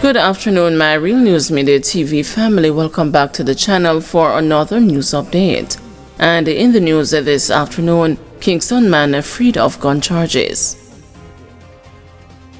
Good afternoon, my Real News Midday TV family. Welcome back to the channel for another news update. And in the news this afternoon, Kingston man freed of gun charges.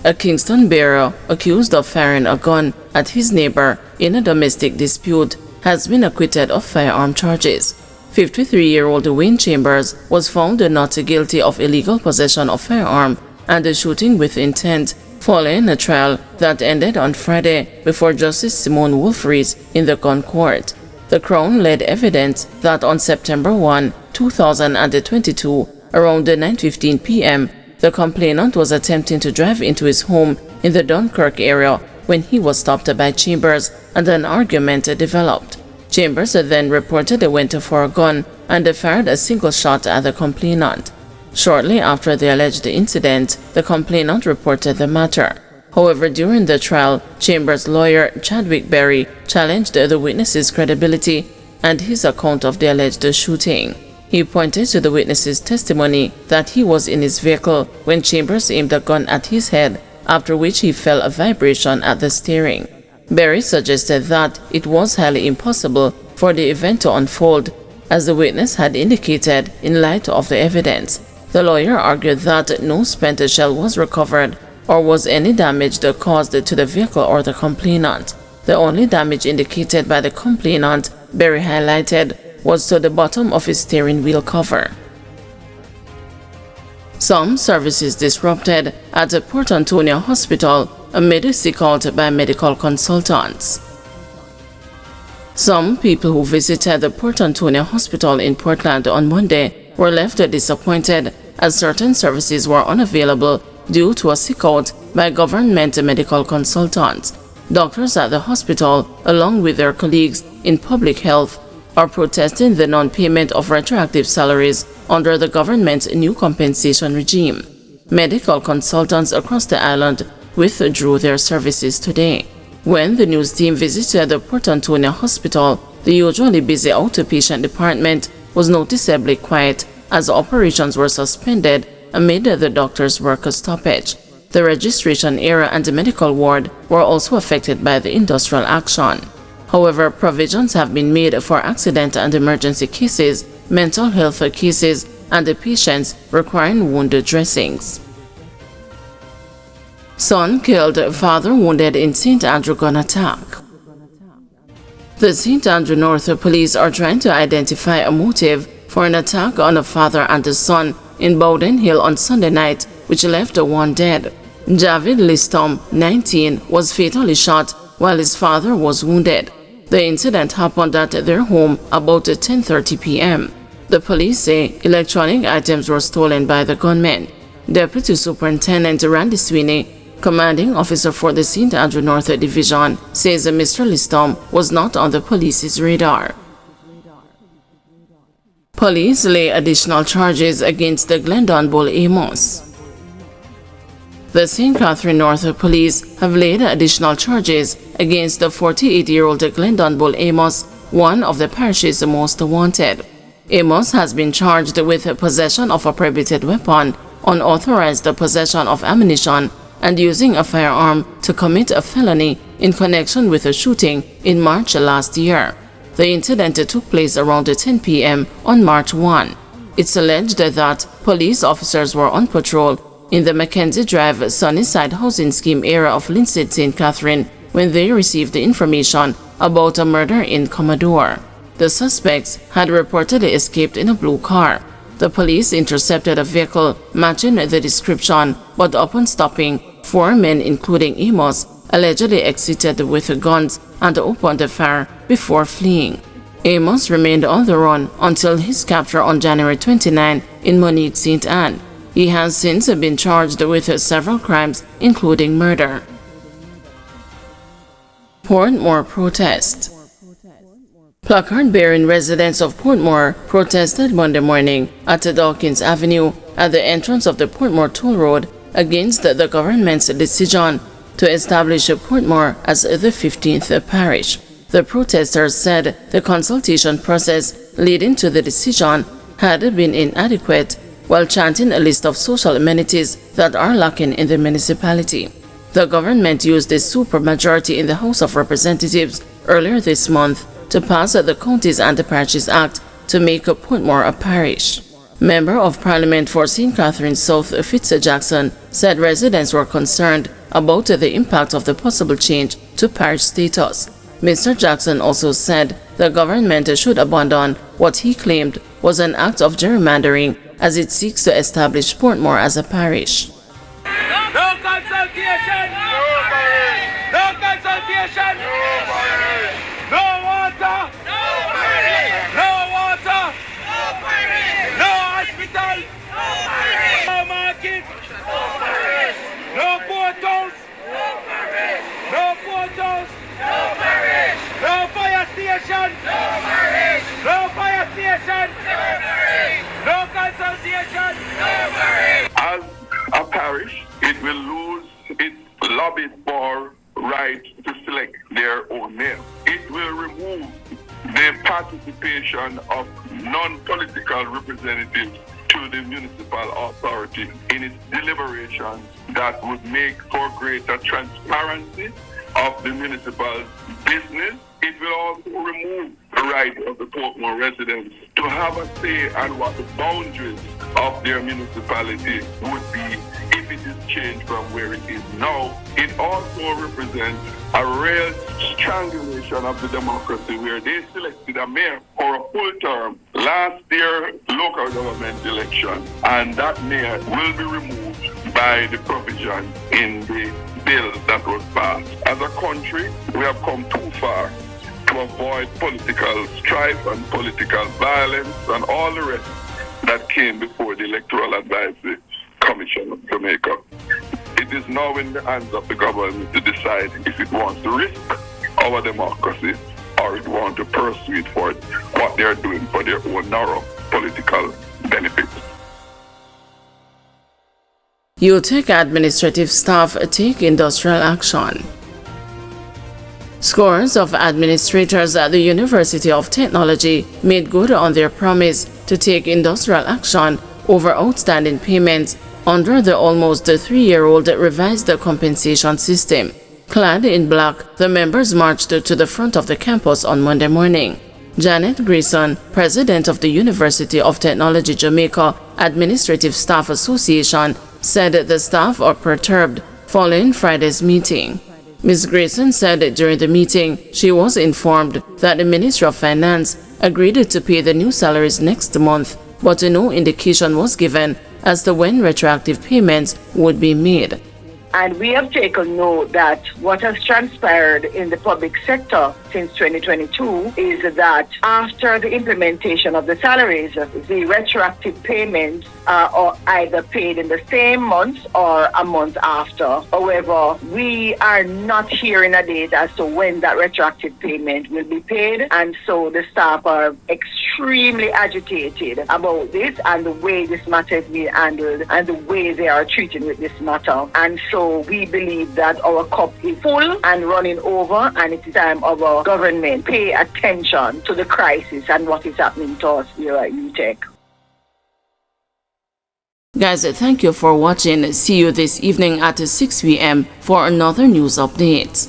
A Kingston bearer accused of firing a gun at his neighbor in a domestic dispute has been acquitted of firearm charges. 53-year-old Wayne Chambers was found not guilty of illegal possession of firearm and shooting with intent following a trial that ended on Friday before Justice Simone Wolfries in the Gun Court. The Crown led evidence that on September 1, 2022, around 9:15 p.m., the complainant was attempting to drive into his home in the Dunkirk area when he was stopped by Chambers and an argument developed. Chambers then reportedly went for a gun and fired a single shot at the complainant. Shortly after the alleged incident, the complainant reported the matter. However, during the trial, Chambers' lawyer Chadwick Berry challenged the witness's credibility and his account of the alleged shooting. He pointed to the witness's testimony that he was in his vehicle when Chambers aimed a gun at his head, after which he felt a vibration at the steering. Berry suggested that it was highly impossible for the event to unfold, as the witness had indicated in light of the evidence. The lawyer argued that no spent shell was recovered or was any damage caused to the vehicle or the complainant. The only damage indicated by the complainant, Berry highlighted, was to the bottom of his steering wheel cover. Some services disrupted at the Port Antonio Hospital amid sick out by medical consultants. Some people who visited the Port Antonio Hospital in Portland on Monday were left disappointed as certain services were unavailable due to a sick out by government medical consultants. Doctors at the hospital, along with their colleagues in public health, are protesting the non-payment of retroactive salaries under the government's new compensation regime. Medical consultants across the island withdrew their services today. When the news team visited the Port Antonio Hospital, the usually busy outpatient department was noticeably quiet as operations were suspended amid the doctor's work stoppage. The registration area and the medical ward were also affected by the industrial action. However, provisions have been made for accident and emergency cases, mental health cases, and the patients requiring wound dressings. Son killed, father wounded in St. Andrew gun attack. The St. Andrew North police are trying to identify a motive for an attack on a father and a son in Bowden Hill on Sunday night, which left one dead. Javid Listom, 19, was fatally shot while his father was wounded. The incident happened at their home about 10:30 p.m. The police say electronic items were stolen by the gunmen. Deputy Superintendent Randy Sweeney, commanding officer for the St. Andrew North Division, says Mr. Listom was not on the police's radar. Police lay additional charges against the Glendon Bull Amos. The St. Catherine North Police have laid additional charges against the 48-year-old Glendon Bull Amos, one of the parish's most wanted. Amos has been charged with possession of a prohibited weapon, unauthorized possession of ammunition, and using a firearm to commit a felony in connection with a shooting in March last year. The incident took place around 10 p.m. on March 1. It's alleged that police officers were on patrol in the Mackenzie Drive Sunnyside housing scheme area of Linstead, St. Catherine, when they received the information about a murder in Commodore. The suspects had reportedly escaped in a blue car. The police intercepted a vehicle matching the description, but upon stopping, 4 men, including Amos, allegedly exited with guns and opened fire before fleeing. Amos remained on the run until his capture on January 29 in Monteith, St. Anne. He has since been charged with several crimes, including murder. Portmore protest. Placard-bearing residents of Portmore protested Monday morning at Dawkins Avenue at the entrance of the Portmore Toll Road against the government's decision to establish Portmore as the 15th parish. The protesters said the consultation process leading to the decision had been inadequate, while chanting a list of social amenities that are lacking in the municipality. The government used a supermajority in the House of Representatives earlier this month to pass the Counties and Parishes Act to make Portmore a parish. Member of Parliament for St. Catharines South Fitz Jackson said residents were concerned about the impact of the possible change to parish status. Mr. Jackson also said the government should abandon what he claimed was an act of gerrymandering as it seeks to establish Portmore as a parish. No consultation! No parish! No consultation! No parish! No water! No parish! No water! No parish! No hospital! No parish! No market! No parish! No portals! No parish! No portals! No parish! No fire station! No parish! No fire station! No parish! No consultation! No parish! As a parish, it will lose its lobby for right to select their own mayor. It will remove the participation of non-political representatives to the municipal authority in its deliberations that would make for greater transparency of the municipal business. It will also remove the right of the Portmore residents to have a say on what the boundaries of their municipality would be if it is changed from where it is now. It also represents a real strangulation of the democracy where they selected a mayor for a full term last year local government election, and that mayor will be removed by the provision in the bill that was passed. As a country, we have come too far to avoid political strife and political violence and all the rest that came before the Electoral Advisory Commission of Jamaica. It is now in the hands of the government to decide if it wants to risk our democracy or it wants to pursue it for what they are doing for their own narrow political benefits. UTech administrative staff take industrial action. Scores of administrators at the University of Technology made good on their promise to take industrial action over outstanding payments under the almost 3-year-old revised compensation system. Clad in black, the members marched to the front of the campus on Monday morning. Janet Grayson, president of the University of Technology Jamaica Administrative Staff Association, said the staff are perturbed following Friday's meeting. Ms. Grayson said during the meeting she was informed that the Ministry of Finance agreed to pay the new salaries next month, but no indication was given as to when retroactive payments would be made. And we have taken note that what has transpired in the public sector since 2022 is that after the implementation of the salaries, the retroactive payments are either paid in the same month or a month after. However, we are not hearing a date as to when that retroactive payment will be paid, and so the staff are extremely agitated about this and the way this matter is being handled and the way they are treated with this matter. And so we believe that our cup is full and running over, and it is time our government pay attention to the crisis and what is happening to us here at UTech. Guys, thank you for watching. See you this evening at 6 p.m. for another news update.